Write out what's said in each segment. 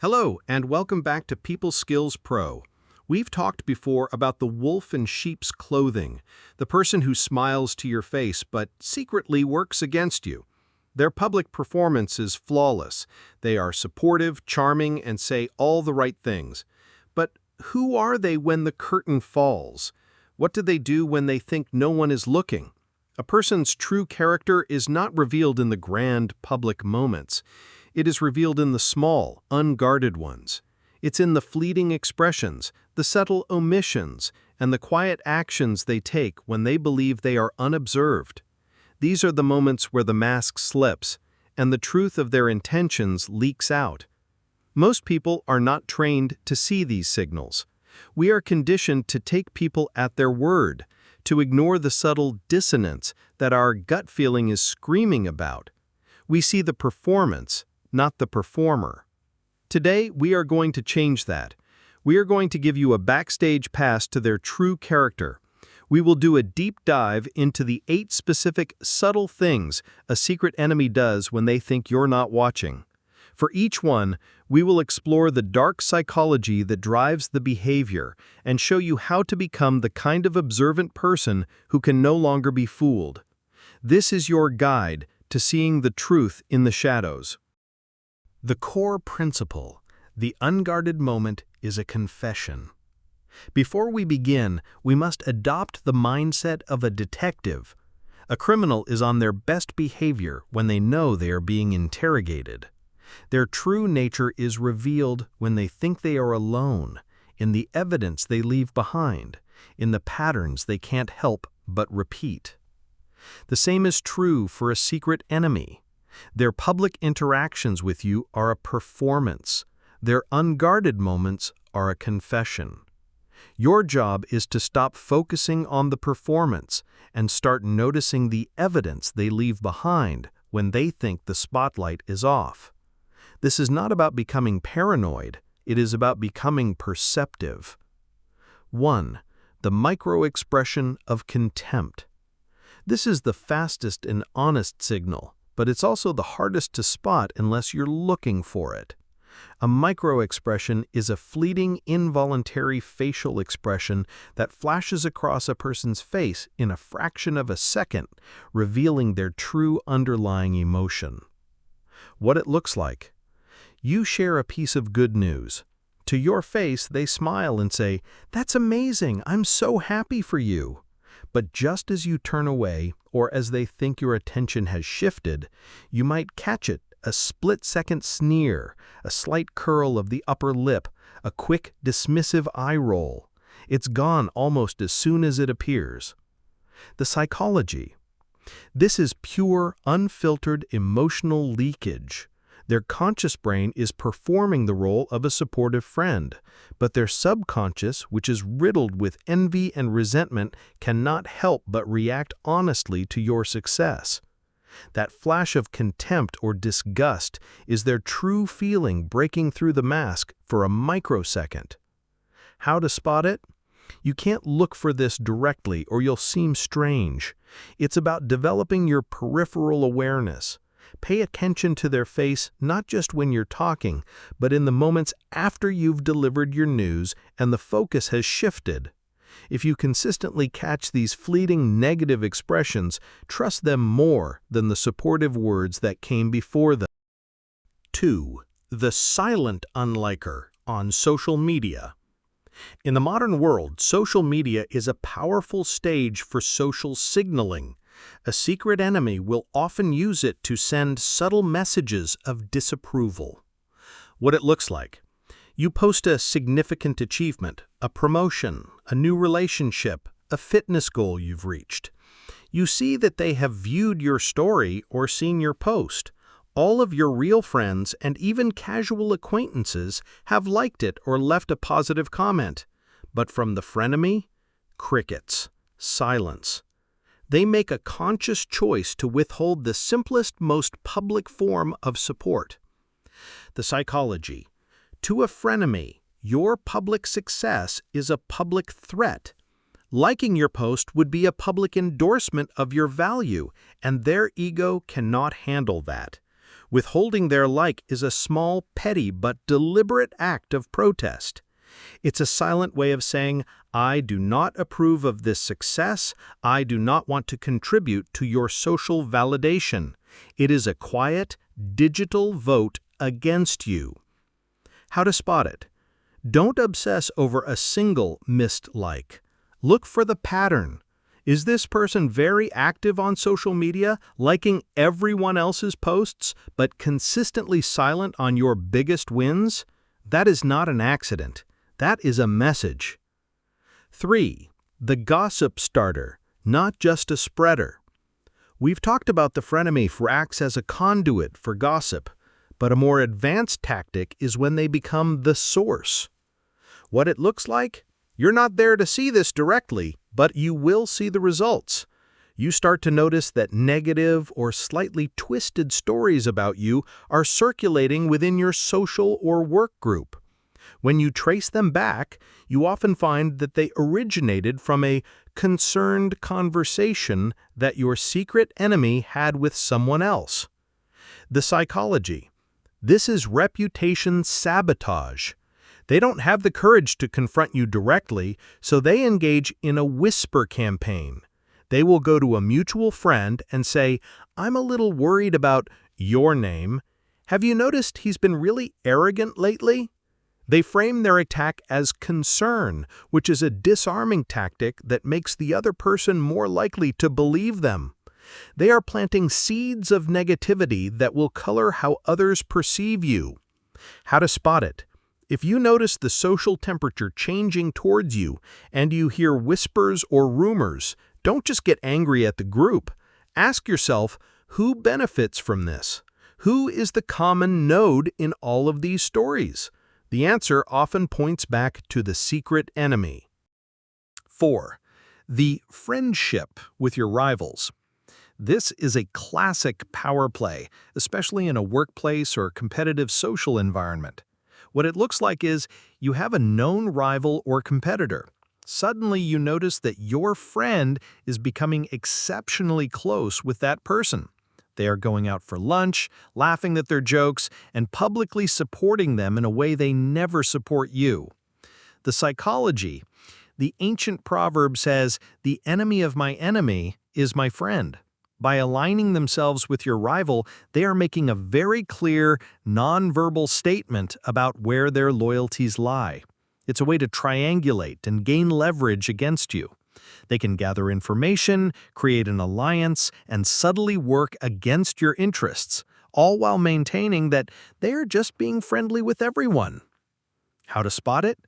Hello, and welcome back to People Skills Pro. We've talked before about the wolf in sheep's clothing, the person who smiles to your face but secretly works against you. Their public performance is flawless. They are supportive, charming, and say all the right things. But who are they when the curtain falls? What do they do when they think no one is looking? A person's true character is not revealed in the grand public moments. It is revealed in the small, unguarded ones. It's in the fleeting expressions, the subtle omissions, and the quiet actions they take when they believe they are unobserved. These are the moments where the mask slips, and the truth of their intentions leaks out. Most people are not trained to see these signals. We are conditioned to take people at their word, to ignore the subtle dissonance that our gut feeling is screaming about. We see the performance, not the performer. Today, we are going to change that. We are going to give you a backstage pass to their true character. We will do a deep dive into the 8 specific subtle things a secret enemy does when they think you're not watching. For each one, we will explore the dark psychology that drives the behavior and show you how to become the kind of observant person who can no longer be fooled. This is your guide to seeing the truth in the shadows. The core principle, the unguarded moment, is a confession. Before we begin, we must adopt the mindset of a detective. A criminal is on their best behavior when they know they are being interrogated. Their true nature is revealed when they think they are alone, in the evidence they leave behind, in the patterns they can't help but repeat. The same is true for a secret enemy. Their public interactions with you are a performance. Their unguarded moments are a confession. Your job is to stop focusing on the performance and start noticing the evidence they leave behind when they think the spotlight is off. This is not about becoming paranoid. It is about becoming perceptive. 1. The micro-expression of contempt. This is the fastest and honest signal, but it's also the hardest to spot unless you're looking for it. A micro-expression is a fleeting, involuntary facial expression that flashes across a person's face in a fraction of a second, revealing their true underlying emotion. What it looks like. You share a piece of good news. To your face, they smile and say, "That's amazing, I'm so happy for you." But just as you turn away, or as they think your attention has shifted, you might catch it, a split-second sneer, a slight curl of the upper lip, a quick, dismissive eye roll. It's gone almost as soon as it appears. The psychology. This is pure, unfiltered emotional leakage. Their conscious brain is performing the role of a supportive friend, but their subconscious, which is riddled with envy and resentment, cannot help but react honestly to your success. That flash of contempt or disgust is their true feeling breaking through the mask for a microsecond. How to spot it? You can't look for this directly or you'll seem strange. It's about developing your peripheral awareness. Pay attention to their face not just when you're talking, but in the moments after you've delivered your news and the focus has shifted. If you consistently catch these fleeting negative expressions, trust them more than the supportive words that came before them. 2. The silent unliker on social media. In the modern world, social media is a powerful stage for social signaling. A secret enemy will often use it to send subtle messages of disapproval. What it looks like. You post a significant achievement, a promotion, a new relationship, a fitness goal you've reached. You see that they have viewed your story or seen your post. All of your real friends and even casual acquaintances have liked it or left a positive comment. But from the frenemy, crickets, silence. They make a conscious choice to withhold the simplest, most public form of support. The psychology. To a frenemy, your public success is a public threat. Liking your post would be a public endorsement of your value, and their ego cannot handle that. Withholding their like is a small, petty, but deliberate act of protest. It's a silent way of saying, I do not approve of this success, I do not want to contribute to your social validation. It is a quiet, digital vote against you. How to spot it? Don't obsess over a single missed like. Look for the pattern. Is this person very active on social media, liking everyone else's posts, but consistently silent on your biggest wins? That is not an accident. That is a message. 3. The gossip starter, not just a spreader. We've talked about the frenemy acts as a conduit for gossip, but a more advanced tactic is when they become the source. What it looks like? You're not there to see this directly, but you will see the results. You start to notice that negative or slightly twisted stories about you are circulating within your social or work group. When you trace them back, you often find that they originated from a concerned conversation that your secret enemy had with someone else. The psychology. This is reputation sabotage. They don't have the courage to confront you directly, so they engage in a whisper campaign. They will go to a mutual friend and say, I'm a little worried about your name. Have you noticed he's been really arrogant lately? They frame their attack as concern, which is a disarming tactic that makes the other person more likely to believe them. They are planting seeds of negativity that will color how others perceive you. How to spot it? If you notice the social temperature changing towards you and you hear whispers or rumors, don't just get angry at the group. Ask yourself, who benefits from this? Who is the common node in all of these stories? The answer often points back to the secret enemy. 4. The friendship with your rivals. This is a classic power play, especially in a workplace or competitive social environment. What it looks like is you have a known rival or competitor. Suddenly you notice that your friend is becoming exceptionally close with that person. They are going out for lunch, laughing at their jokes, and publicly supporting them in a way they never support you. The psychology. The ancient proverb says, the enemy of my enemy is my friend. By aligning themselves with your rival, they are making a very clear, nonverbal statement about where their loyalties lie. It's a way to triangulate and gain leverage against you. They can gather information, create an alliance, and subtly work against your interests, all while maintaining that they are just being friendly with everyone. How to spot it?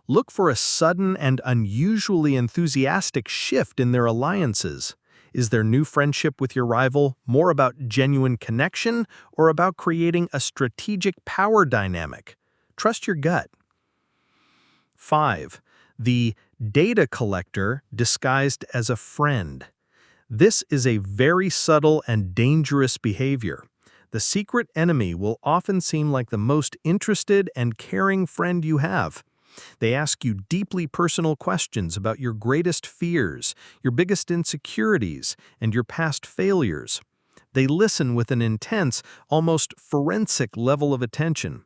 Look for a sudden and unusually enthusiastic shift in their alliances. Is their new friendship with your rival more about genuine connection or about creating a strategic power dynamic? Trust your gut. 5. The data collector disguised as a friend. This is a very subtle and dangerous behavior. The secret enemy will often seem like the most interested and caring friend you have. They ask you deeply personal questions about your greatest fears, your biggest insecurities, and your past failures. They listen with an intense, almost forensic level of attention.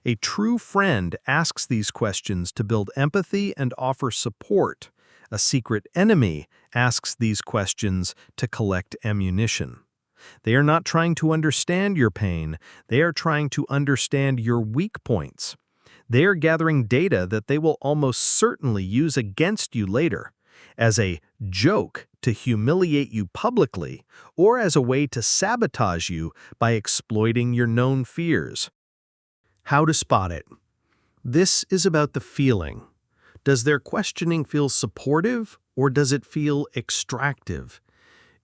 A true friend asks these questions to build empathy and offer support. A secret enemy asks these questions to collect ammunition. They are not trying to understand your pain, they are trying to understand your weak points. They are gathering data that they will almost certainly use against you later, as a joke to humiliate you publicly, or as a way to sabotage you by exploiting your known fears. How to spot it? This is about the feeling. Does their questioning feel supportive, or does it feel extractive?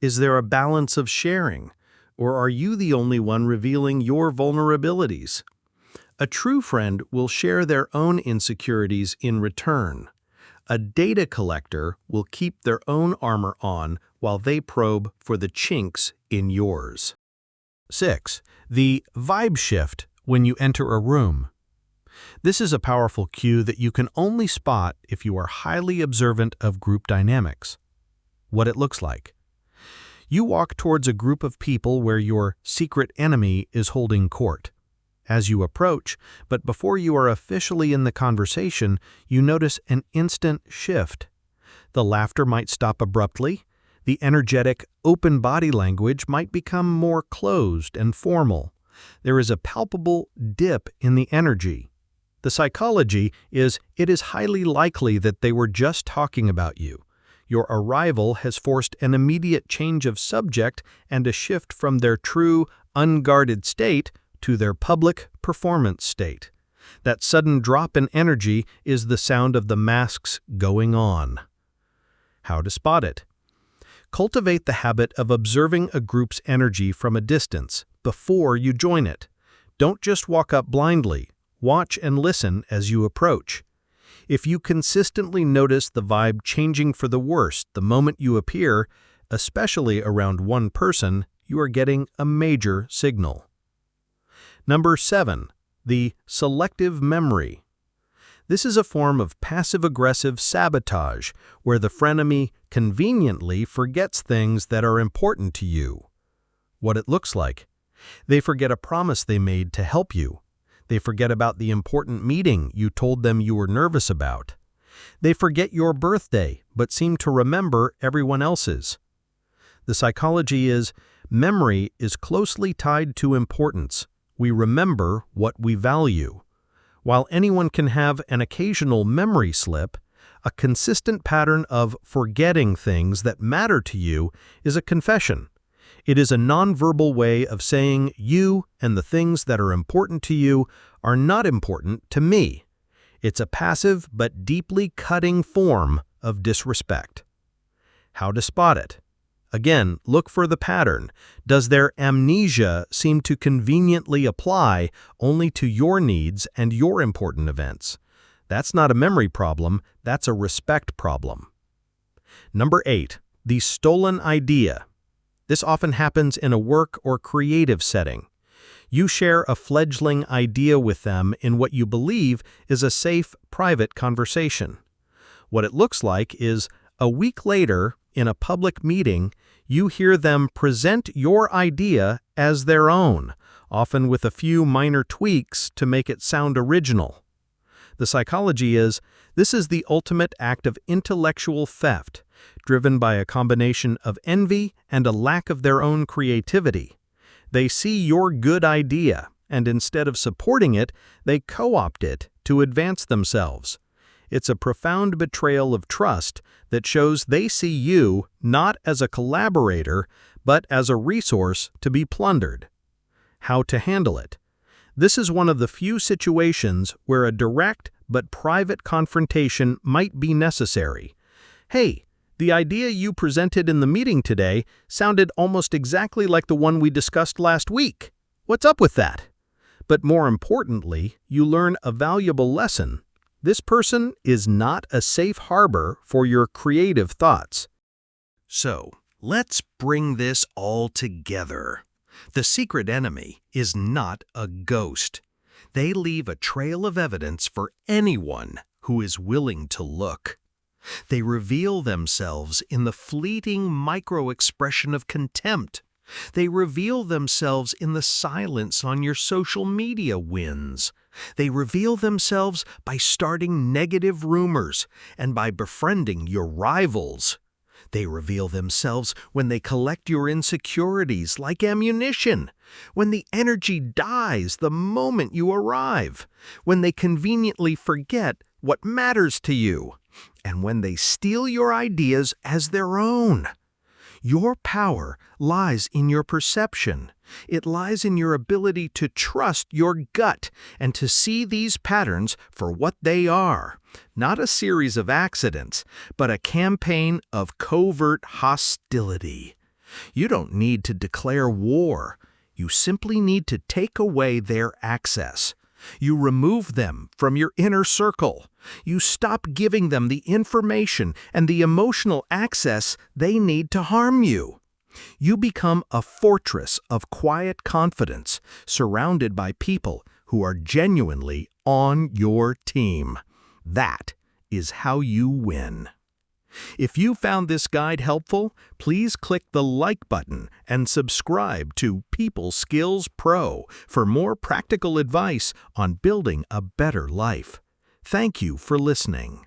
Is there a balance of sharing, or are you the only one revealing your vulnerabilities? A true friend will share their own insecurities in return. A data collector will keep their own armor on while they probe for the chinks in yours. 6. The vibe shift when you enter a room. This is a powerful cue that you can only spot if you are highly observant of group dynamics. What it looks like. You walk towards a group of people where your secret enemy is holding court. As you approach, but before you are officially in the conversation, you notice an instant shift. The laughter might stop abruptly. The energetic, open body language might become more closed and formal. There is a palpable dip in the energy. The psychology is it is highly likely that they were just talking about you. Your arrival has forced an immediate change of subject and a shift from their true, unguarded state to their public performance state. That sudden drop in energy is the sound of the masks going on. How to spot it? Cultivate the habit of observing a group's energy from a distance before you join it. Don't just walk up blindly. Watch and listen as you approach. If you consistently notice the vibe changing for the worse the moment you appear, especially around one person, you are getting a major signal. Number 7. The selective memory. This is a form of passive-aggressive sabotage where the frenemy conveniently forgets things that are important to you. What it looks like. They forget a promise they made to help you. They forget about the important meeting you told them you were nervous about. They forget your birthday, but seem to remember everyone else's. The psychology is, memory is closely tied to importance. We remember what we value. While anyone can have an occasional memory slip, a consistent pattern of forgetting things that matter to you is a confession. It is a nonverbal way of saying you and the things that are important to you are not important to me. It's a passive but deeply cutting form of disrespect. How to spot it? Again, look for the pattern. Does their amnesia seem to conveniently apply only to your needs and your important events? That's not a memory problem, that's a respect problem. Number 8. The stolen idea. This often happens in a work or creative setting. You share a fledgling idea with them in what you believe is a safe, private conversation. What it looks like is, a week later, in a public meeting, you hear them present your idea as their own, often with a few minor tweaks to make it sound original. The psychology is, this is the ultimate act of intellectual theft, driven by a combination of envy and a lack of their own creativity. They see your good idea, and instead of supporting it, they co-opt it to advance themselves. It's a profound betrayal of trust that shows they see you not as a collaborator, but as a resource to be plundered. How to handle it? This is one of the few situations where a direct but private confrontation might be necessary. Hey, the idea you presented in the meeting today sounded almost exactly like the one we discussed last week. What's up with that? But more importantly, you learn a valuable lesson. This person is not a safe harbor for your creative thoughts. So, let's bring this all together. The secret enemy is not a ghost. They leave a trail of evidence for anyone who is willing to look. They reveal themselves in the fleeting micro-expression of contempt. They reveal themselves in the silence on your social media wins. They reveal themselves by starting negative rumors and by befriending your rivals. They reveal themselves when they collect your insecurities like ammunition, when the energy dies the moment you arrive, when they conveniently forget what matters to you, and when they steal your ideas as their own. Your power lies in your perception. It lies in your ability to trust your gut and to see these patterns for what they are. Not a series of accidents, but a campaign of covert hostility. You don't need to declare war. You simply need to take away their access. You remove them from your inner circle. You stop giving them the information and the emotional access they need to harm you. You become a fortress of quiet confidence, surrounded by people who are genuinely on your team. That is how you win. If you found this guide helpful, please click the like button and subscribe to People Skills Pro for more practical advice on building a better life. Thank you for listening.